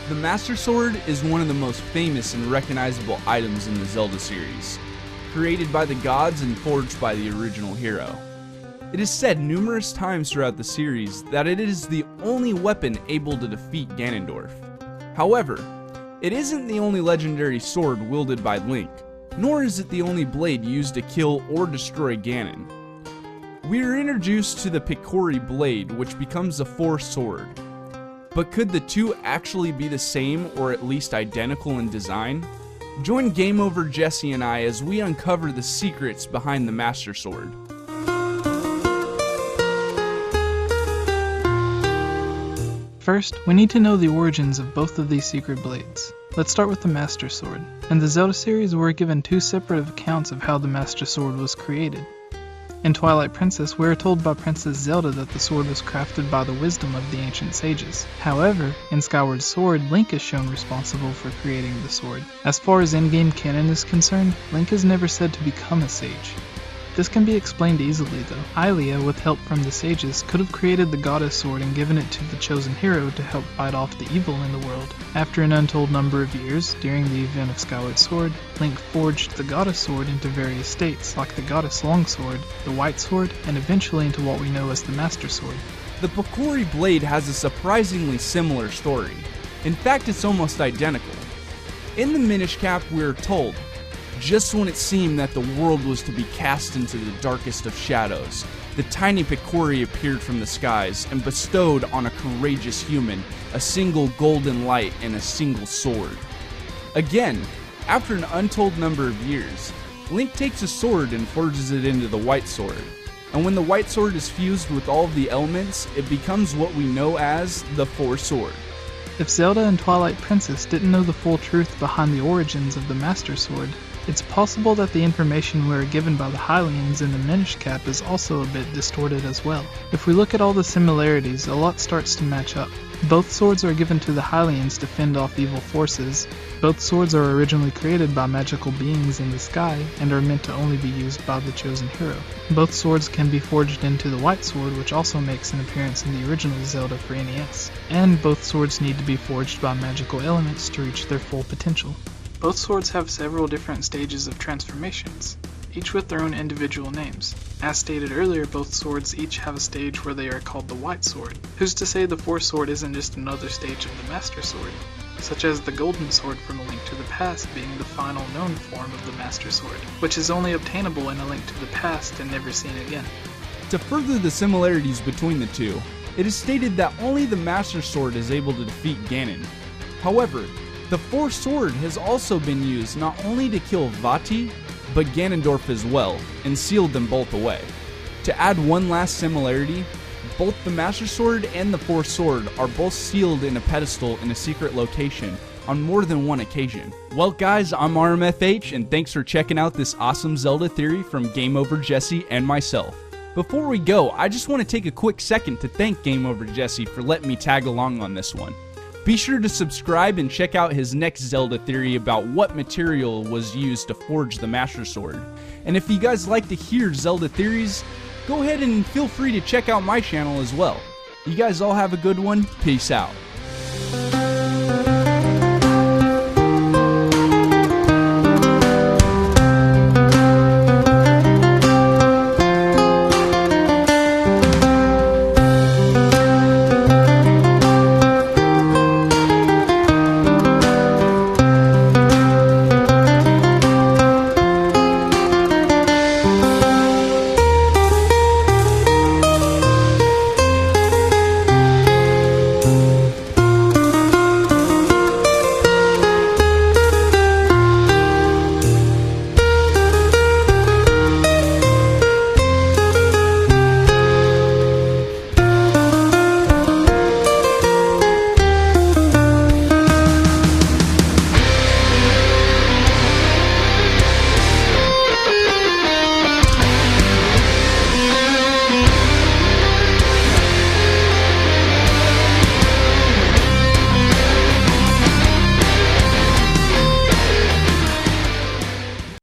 The Master Sword is one of the most famous and recognizable items in the Zelda series, created by the gods and forged by the original hero. It is said numerous times throughout the series that it is the only weapon able to defeat Ganondorf. However, it isn't the only legendary sword wielded by Link, nor is it the only blade used to kill or destroy Ganon. We are introduced to the Picori blade, which becomes the Force Sword. But could the two actually be the same or at least identical in design? Join Game Over Jesse and I as we uncover the secrets behind the Master Sword. First, we need to know the origins of both of these secret blades. Let's start with the Master Sword. In the Zelda series, we're given two separate accounts of how the Master Sword was created. In Twilight Princess, we are told by Princess Zelda that the sword was crafted by the wisdom of the ancient sages. However, in Skyward Sword, Link is shown responsible for creating the sword. As far as in-game canon is concerned, Link is never said to become a sage. This can be explained easily though. Hylia, with help from the sages, could have created the goddess sword and given it to the chosen hero to help fight off the evil in the world. After an untold number of years, during the event of Skyward Sword, Link forged the goddess sword into various states, like the goddess longsword, the white sword, and eventually into what we know as the Master Sword. The Picori blade has a surprisingly similar story. In fact, it's almost identical. In the Minish Cap, we are told, just when it seemed that the world was to be cast into the darkest of shadows, the tiny Picori appeared from the skies and bestowed on a courageous human a single golden light and a single sword. Again, after an untold number of years, Link takes a sword and forges it into the white sword. And when the white sword is fused with all of the elements, it becomes what we know as the Force Sword. If Zelda and Twilight Princess didn't know the full truth behind the origins of the Master Sword, it's possible that the information we are given by the Hylians in the Minish Cap is also a bit distorted as well. If we look at all the similarities, a lot starts to match up. Both swords are given to the Hylians to fend off evil forces. Both swords are originally created by magical beings in the sky and are meant to only be used by the chosen hero. Both swords can be forged into the white sword, which also makes an appearance in the original Zelda for NES. And both swords need to be forged by magical elements to reach their full potential. Both swords have several different stages of transformations, each with their own individual names. As stated earlier, both swords each have a stage where they are called the White Sword. Who's to say the Force Sword isn't just another stage of the Master Sword, such as the Golden Sword from A Link to the Past being the final known form of the Master Sword, which is only obtainable in A Link to the Past and never seen again. To further the similarities between the two, it is stated that only the Master Sword is able to defeat Ganon. However, the Force Sword has also been used not only to kill Vati, but Ganondorf as well, and sealed them both away. To add one last similarity, both the Master Sword and the Force Sword are both sealed in a pedestal in a secret location on more than one occasion. Well guys, I'm RmfH, and thanks for checking out this awesome Zelda theory from Game Over Jesse and myself. Before we go, I just want to take a quick second to thank Game Over Jesse for letting me tag along on this one. Be sure to subscribe and check out his next Zelda theory about what material was used to forge the Master Sword. And if you guys like to hear Zelda theories, go ahead and feel free to check out my channel as well. You guys all have a good one. Peace out.